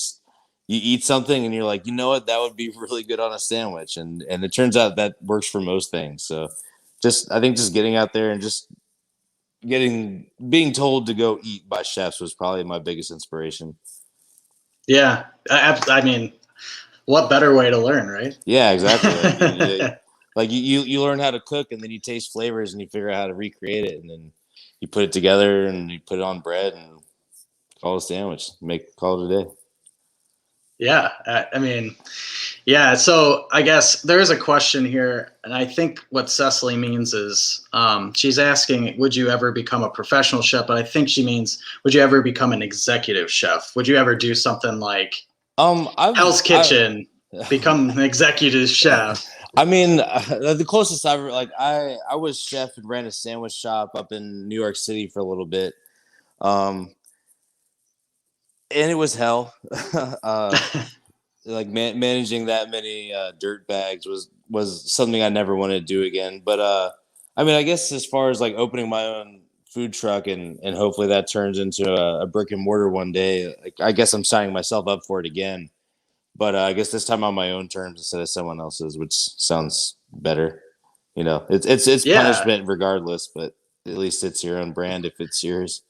eat something and you're like, you know what, that would be really good on a sandwich, and it turns out that works for most things. So I think just getting out there and just being told to go eat by chefs was probably my biggest inspiration. Yeah, I mean, what better way to learn, right? Yeah, exactly. Like you learn how to cook, and then you taste flavors and you figure out how to recreate it, and then you put it together and you put it on bread and call it a sandwich. Call it a day. Yeah, I mean, yeah. So I guess there is a question here, and I think what Cecily means is she's asking, would you ever become a professional chef? But I think she means, would you ever become an executive chef? Would you ever do something like Hell's Kitchen, become an executive chef? I mean, the closest I was chef and ran a sandwich shop up in New York City for a little bit. And it was hell. Like managing that many dirt bags was something I never wanted to do again. But I mean, I guess as far as like opening my own food truck and hopefully that turns into a brick and mortar one day, I guess I'm signing myself up for it again. But I guess this time on my own terms instead of someone else's, which sounds better. It's punishment regardless, but at least it's your own brand if it's yours.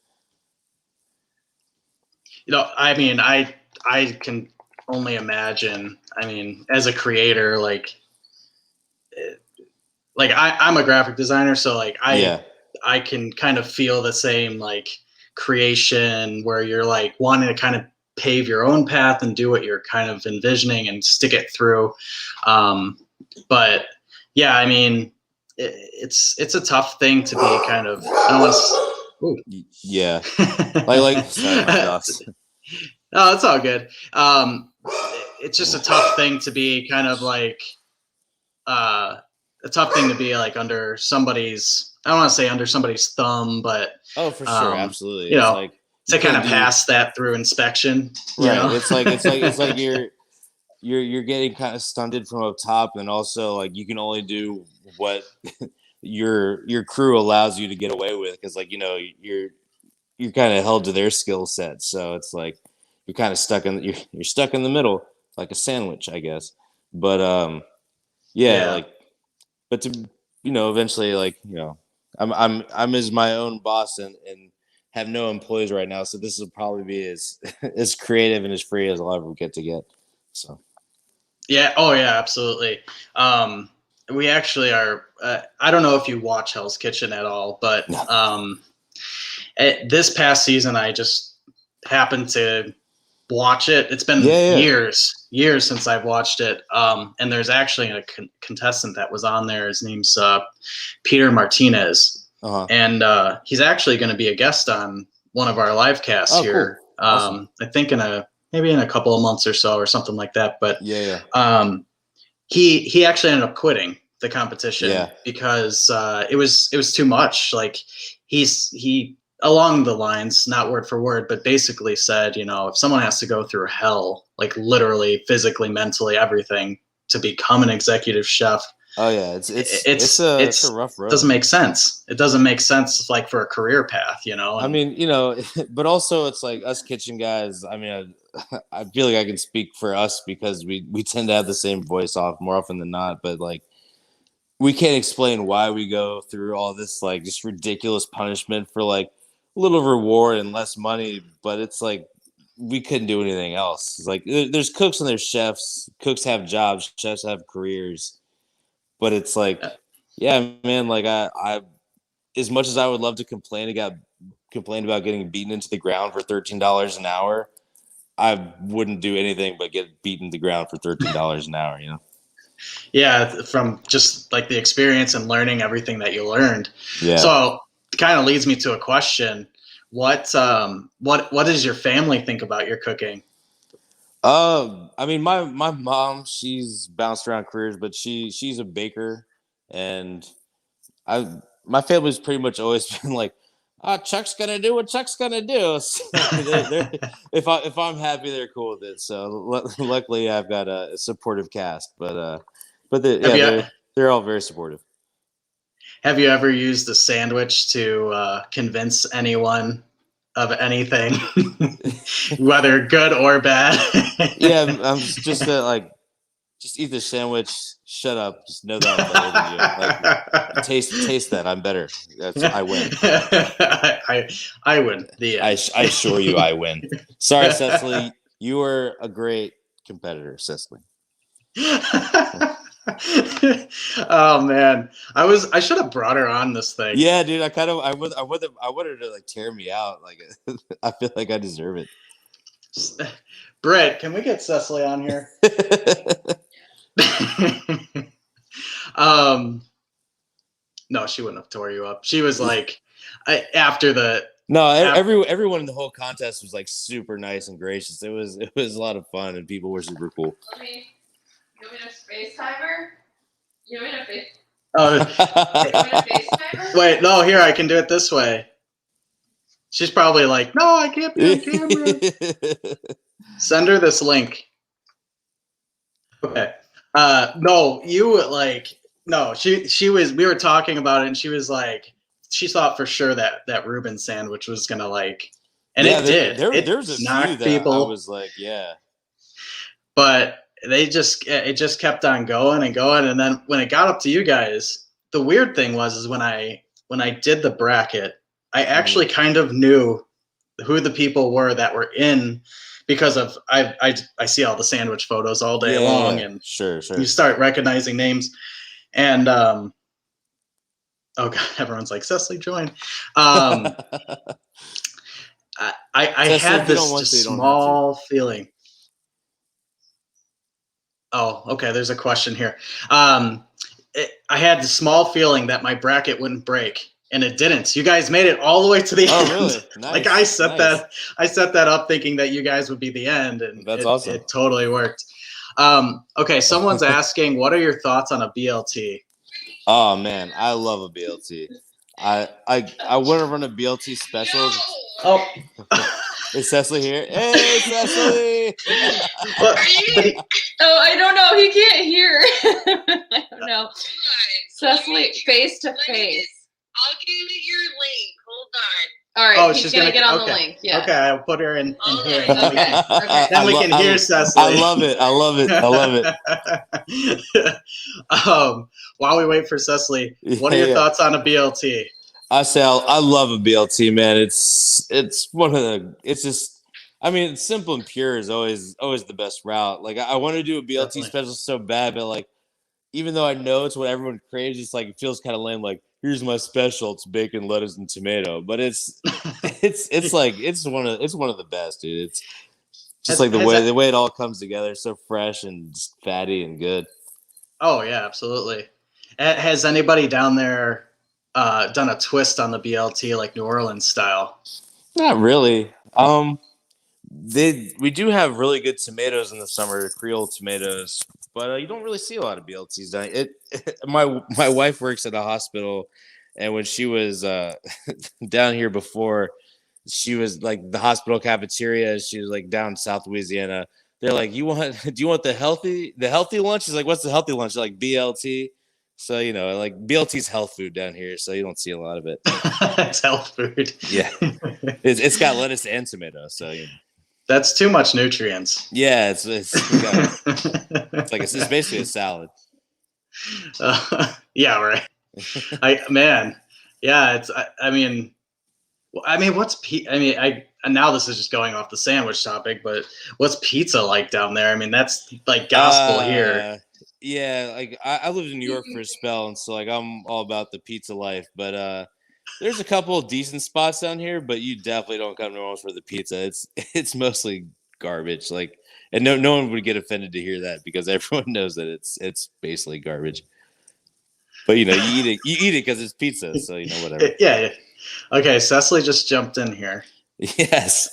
I mean, I can only imagine. I mean, as a creator, like I'm a graphic designer, so like I can kind of feel the same like creation where you're like wanting to kind of pave your own path and do what you're kind of envisioning and stick it through. But yeah, I mean, it's a tough thing to be kind of, ooh. Yeah. like sorry, my gosh. No, it's all good. It's just a tough thing to be kind of like under somebody's, I don't want to say under somebody's thumb, but oh, for sure, absolutely. You know, to kind of pass that through inspection. Right. It's like you're getting kind of stunted from up top, and also like you can only do what your crew allows you to get away with, because like, you know, you're kind of held to their skill set, so it's like you're kind of stuck in you're stuck in the middle like a sandwich, I guess. But yeah, like, but to, you know, eventually, like, you know, I'm as my own boss and have no employees right now, so this will probably be as as creative and as free as I'll ever get to get. So yeah, oh yeah, absolutely. We actually are. I don't know if you watch Hell's Kitchen at all, but no. This past season, I just happened to watch it. It's been years since I've watched it. And there's actually a contestant that was on there. His name's Peter Martinez, and he's actually going to be a guest on one of our live casts here. Cool. Awesome. I think maybe in a couple of months or so, or something like that. But he actually ended up quitting the competition because it was too much. Like he along the lines, not word for word, but basically said, you know, if someone has to go through hell, like literally, physically, mentally, everything to become an executive chef. Oh yeah, it's a rough road. It doesn't make sense. It doesn't make sense, like, for a career path, you know. I mean, you know, but also it's like us kitchen guys. I mean, I feel like I can speak for us because we tend to have the same voice off more often than not. But like, we can't explain why we go through all this like just ridiculous punishment for like a little reward and less money. But it's like we couldn't do anything else. It's like there's cooks and there's chefs. Cooks have jobs. Chefs have careers. But it's like, yeah, man, like I as much as I would love to complain about getting beaten into the ground for $13 an hour, I wouldn't do anything but get beaten to the ground for $13 an hour, you know? Yeah, from just like the experience and learning everything that you learned. Yeah. So it kind of leads me to a question. What does your family think about your cooking? I mean, my mom, she's bounced around careers, but she's a baker, and my family's pretty much always been like, Chuck's gonna do what Chuck's gonna do. So if I'm happy, they're cool with it. So luckily, I've got a supportive cast, but they're all very supportive. Have you ever used a sandwich to convince anyone of anything, whether good or bad? Yeah, I'm just just eat the sandwich. Shut up. Just know that I'm better than you. Like, taste that. I'm better. I win. I win. I assure you, I win. Sorry, Cecily. You were a great competitor, Cecily. Oh man, I should have brought her on this thing. Yeah, dude. I wanted her to like tear me out. Like, I feel like I deserve it. Britt, can we get Cecily on here? No, she wouldn't have tore you up. She was like, everyone in the whole contest was like super nice and gracious. It was a lot of fun and people were super cool. You want me to FaceTime her? You want me to FaceTime? Oh. Wait, no, here, I can do it this way. She's probably like, no, I can't be on camera. Send her this link. Okay. No, she was, we were talking about it and she was like, she thought for sure that Reuben sandwich was going to like, and it did. There was a few that I was like, yeah. But it just kept on going and going. And then when it got up to you guys, the weird thing was when I did the bracket, I actually kind of knew who the people were that were in, because of I see all the sandwich photos all day long, and sure you start recognizing names. And oh god, everyone's like, Cecily, join. I had this just small feeling. Oh, okay. There's a question here. I had the small feeling that my bracket wouldn't break, and it didn't. You guys made it all the way to the end. Really? Nice. Like I set that up thinking that you guys would be the end, and that's awesome. It totally worked. Okay, someone's asking, what are your thoughts on a BLT? Oh man, I love a BLT. I want to run a BLT special. Oh. Is Cecily here? Hey, Cecily! Well, but Oh, I don't know. He can't hear. I don't know. Cecily, face to face. I'll give you your link. Hold on. All right, Oh, he's she's gonna gonna- get on okay. the link. Yeah. okay, I'll put her in here. Okay. Okay. Then we can hear Cecily. I love it. I love it. I love it. While we wait for Cecily, what are your Yeah. thoughts on a BLT? I say I love a BLT, man. It's one of the. It's just. I mean, simple and pure is always the best route. Like I want to do a BLT Definitely. special so bad, but like, even though I know it's what everyone craves, it's like it feels kind of lame. Like, here's my special: it's bacon, lettuce, and tomato. But it's like it's one of the best, dude. It's just like the way it all comes together, so fresh and just fatty and good. Oh yeah, absolutely. Has anybody down there done a twist on the BLT like New Orleans style? Not really. We do have really good tomatoes in the summer, Creole tomatoes, but you don't really see a lot of BLTs done. My wife works at a hospital, and when she was down here before, she was like the hospital cafeteria. She was like down in South Louisiana. They're like, do you want the healthy lunch? She's like, what's the healthy lunch? Like BLT. So like BLT's health food down here, so you don't see a lot of it. It's health food. Yeah, it's got lettuce and tomato, so That's too much nutrients. yeah, it's basically a salad. Yeah, right. I mean, what's now this is just going off the sandwich topic, but what's pizza like down there? I mean, that's like gospel here. Yeah, like I lived in New York for a spell, and so like I'm all about the pizza life. But there's a couple of decent spots down here, but you definitely don't come to New Orleans for the pizza. It's mostly garbage. Like, and no one would get offended to hear that because everyone knows that it's basically garbage. But you eat it because it's pizza, so whatever. Yeah. Okay, Cecily just jumped in here. Yes.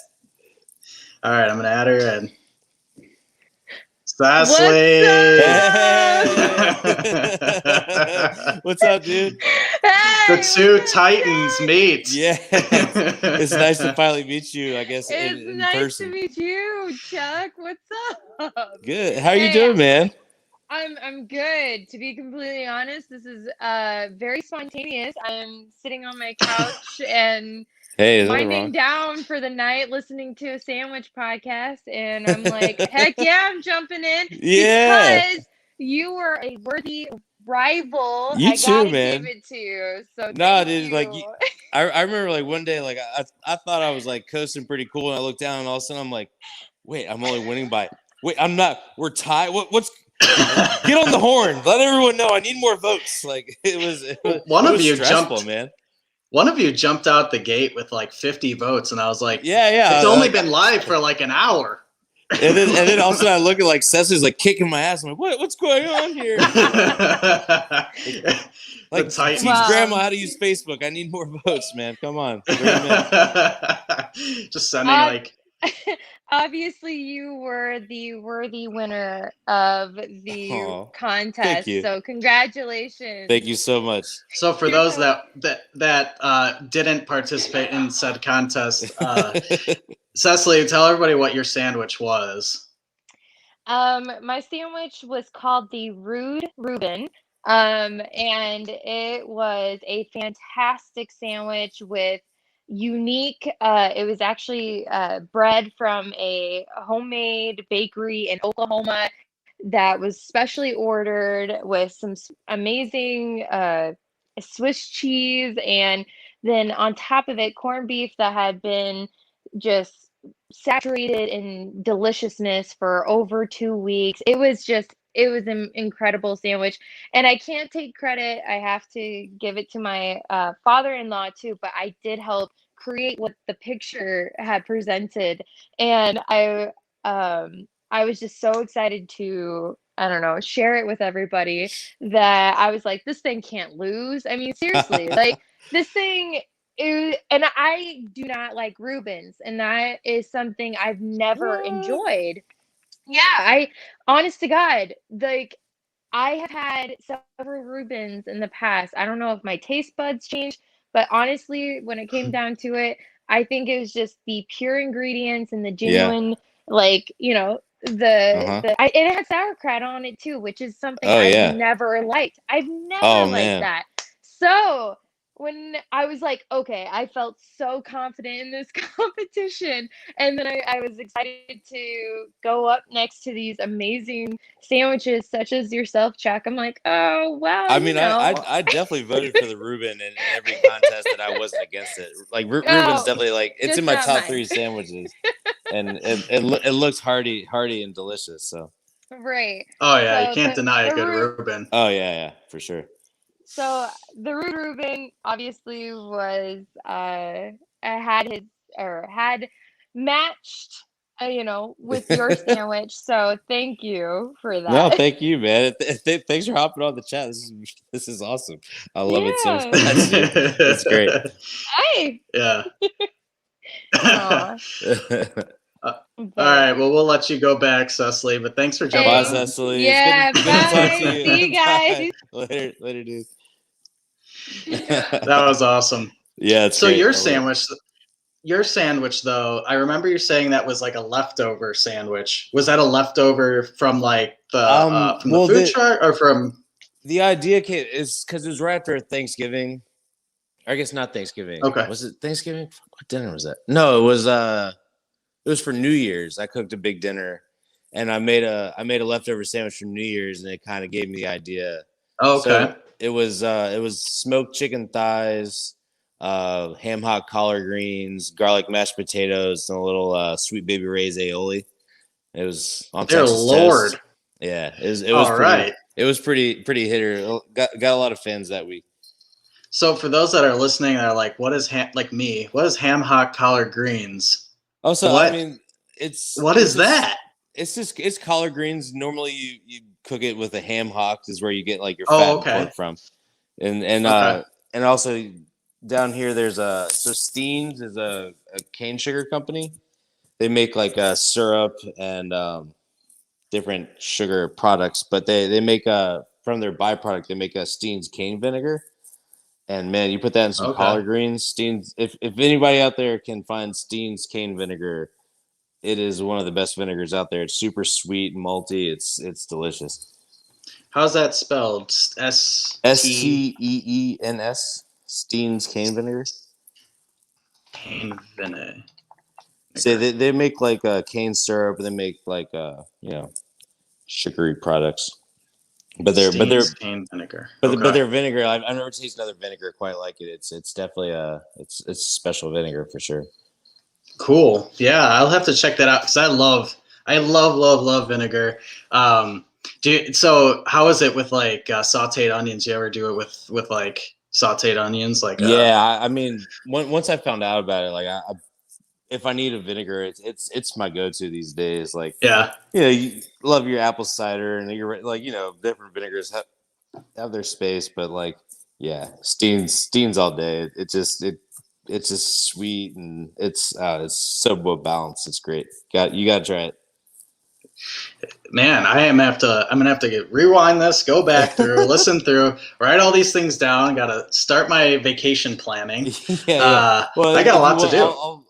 All right, I'm gonna add her in. Cecily. What's up, dude? Hey, The two titans meet. Yeah, it's nice to finally meet you. I guess It's in nice person. to meet you, Chuck. What's up? Good. How you Hey, doing, man? I'm good. To be completely honest, this is very spontaneous. I'm sitting on my couch and Hey, is that winding wrong? down for the night, listening to a sandwich podcast, and I'm like, heck yeah, I'm jumping in Yeah. because you were a worthy rival. You I too, gotta man. give it to you. So Nah, thank dude. you. Like, I remember like one day, like I thought I was like coasting pretty cool, and I looked down, and all of a sudden I'm like, wait, I'm only winning by. Wait, I'm not. We're tied. What's? Get on the horn. Let everyone know. I need more votes. Like it was One of you stressful, jumped, man. One of you jumped out the gate with like 50 votes, and I was like, Yeah. it's only been live for like an hour. And then all of a sudden I look at like Cecily's like kicking my ass. I'm like, what's going on here? Like, teach Wow. grandma how to use Facebook. I need more votes, man. Come on. Bring 'em in. Just sending like. Obviously, you were the worthy winner of the Aw, contest. thank you. So congratulations. Thank you so much. So for those that didn't participate in said contest, Cecily, tell everybody what your sandwich was. My sandwich was called the Rude Reuben. And it was a fantastic sandwich with unique, it was actually bread from a homemade bakery in Oklahoma that was specially ordered with some amazing Swiss cheese, and then on top of it, corned beef that had been just saturated in deliciousness for over 2 weeks. It was an incredible sandwich, and I can't take credit. I have to give it to my father-in-law too, but I did help create what the picture had presented, and I was just so excited to, I don't know, share it with everybody that I was like, this thing can't lose. I mean, seriously, like this thing is, and I do not like Reubens, and that is something I've never enjoyed. Yeah, honest to God, like I have had several Reubens in the past. I don't know if my taste buds changed, but honestly, when it came down to it, I think it was just the pure ingredients and the Yeah. genuine, like, Uh-huh. and it had sauerkraut on it too, which is something Oh I've yeah. never liked. I've never Oh liked man. that. So when I was like, okay, I felt so confident in this competition. And then I was excited to go up next to these amazing sandwiches, such as yourself, Chuck. I'm like, oh, well, I mean, I definitely voted for the Reuben in every contest that I wasn't against it. Like Reuben's Oh, definitely like it's in just my not top mine. 3 sandwiches, and it looks hearty and delicious. So. Right. Oh yeah, you So can't deny a the good root Reuben. Oh yeah, for sure. So the Rude Reuben obviously was had matched with your sandwich. So thank you for No, that. thank you, man. Thanks for hopping on the chat. This is awesome. I love it so Yeah. much, dude. It's great. Hey. Yeah. Aw. All But right. Well, we'll let you go back, Cecily. But thanks for jumping Bye, hey, on. Cecily. yeah, It's good to talk to bye. you. See you Bye. guys. Later, dude. That was awesome. Yeah, it's So great. your sandwich though, I remember you saying that was like a leftover sandwich. Was that a leftover from like from the Well, food truck or from? the idea is because it was right after Thanksgiving. Or I guess not Thanksgiving. Okay. Was it Thanksgiving? What dinner was that? No, it was for New Year's. I cooked a big dinner, and I made a leftover sandwich from New Year's, and it kind of gave me the idea. Okay. So it was smoked chicken thighs, ham hock collard greens, garlic mashed potatoes, and a little sweet baby Ray's aioli. It was on Dear Texas Lord. toast. Yeah, it was All right. It was pretty hitter. Got a lot of fans that week. So for those that are listening, that are like, what is like me? What is ham hock collard greens? Oh, so What? I mean, it's that? It's collard greens. Normally, you cook it with a ham hock, is where you get like your Oh, fat okay. pork from, and Okay. and also down here there's so Steens is a cane sugar company. They make like syrup and different sugar products, but they make from their byproduct they make a Steens cane vinegar. And man, you put that in some Okay. collard greens. Steens, if anybody out there can find Steens cane vinegar, it is one of the best vinegars out there. It's super sweet, malty. It's delicious. How's that spelled? Steens, Steens cane vinegar. Cane vinegar. So they make like cane syrup, and they make like sugary products. But they're cane vinegar. But their vinegar, I've never tasted another vinegar quite like it. It's definitely it's special vinegar for sure. Cool. Yeah, I'll have to check that out because I love vinegar. So how is it with like sautéed onions? You ever do it with like sautéed onions? Like yeah, I mean, once I found out about it, like if I need a vinegar, it's my go-to these days. Like you love your apple cider, and you're like different vinegars have their space, but like Steens all day. It's just sweet, and it's so well balanced. It's great. You got to try it. Man, I'm gonna have to rewind this, go back through, listen through, write all these things down. Got to start my vacation planning. Yeah. Well, I got a lot to do.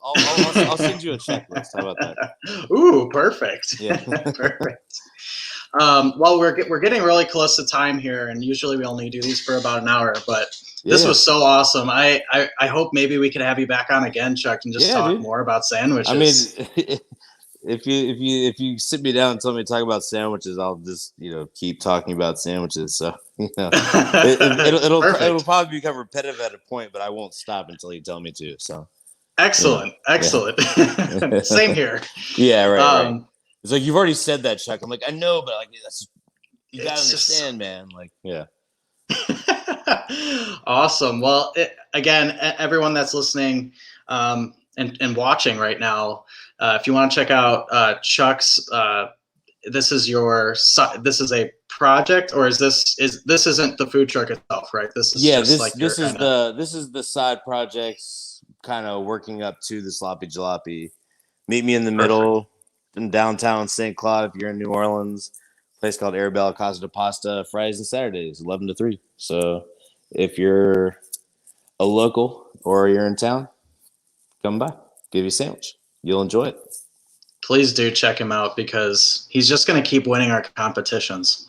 I'll send you a checklist. How about that? Ooh, perfect. Yeah. Perfect. Well, we're getting really close to time here, and usually we only do these for about an hour, but this was so awesome. I hope maybe we could have you back on again, Chuck, and just talk more about sandwiches. I mean, if you sit me down and tell me to talk about sandwiches, I'll just keep talking about sandwiches. So it'll probably become repetitive at a point, but I won't stop until you tell me to. So excellent. Same here. Yeah, right. It's like you've already said that, Chuck. I'm like, I know, but like you gotta understand, man. Like, yeah. Awesome. Well, again, everyone that's listening and watching right now, if you want to check out Chuck's, this is a project, or this isn't the food truck itself, right? This is this is the side projects, kind of working up to the Sloppy Jalopy. Meet me in the middle in downtown St. Cloud if you're in New Orleans. Place called Arabella Casa de Pasta, Fridays and Saturdays, 11 to 3. So if you're a local or you're in town, come by, give you a sandwich. You'll enjoy it. Please do check him out because he's just going to keep winning our competitions.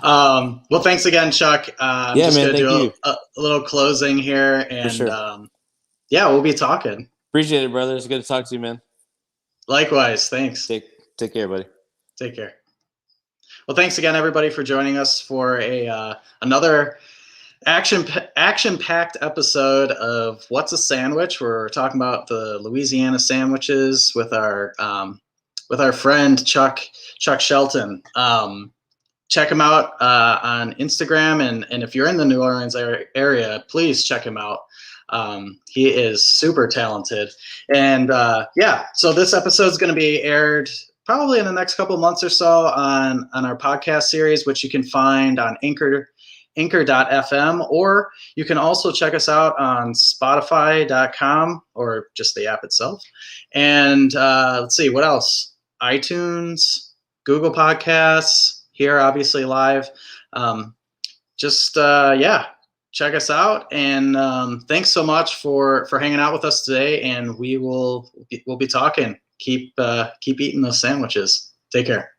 Well, thanks again, Chuck. I'm just man, going to thank do a little closing here, and sure. yeah, we'll be talking. Appreciate it, brother. It's good to talk to you, man. Likewise. Thanks. Take care, buddy. Take care. Well, thanks again, everybody, for joining us for another action-packed episode of What's a Sandwich? We're talking about the Louisiana sandwiches with our friend Chuck Shelton. Check him out on Instagram, and if you're in the New Orleans area, please check him out. He is super talented, and so this episode is going to be aired probably in the next couple months or so on our podcast series, which you can find on anchor.fm, or you can also check us out on spotify.com or just the app itself. And let's see, what else? iTunes, Google Podcasts, here obviously live. Check us out, and thanks so much for hanging out with us today, and we'll be talking. Keep eating those sandwiches. Take care.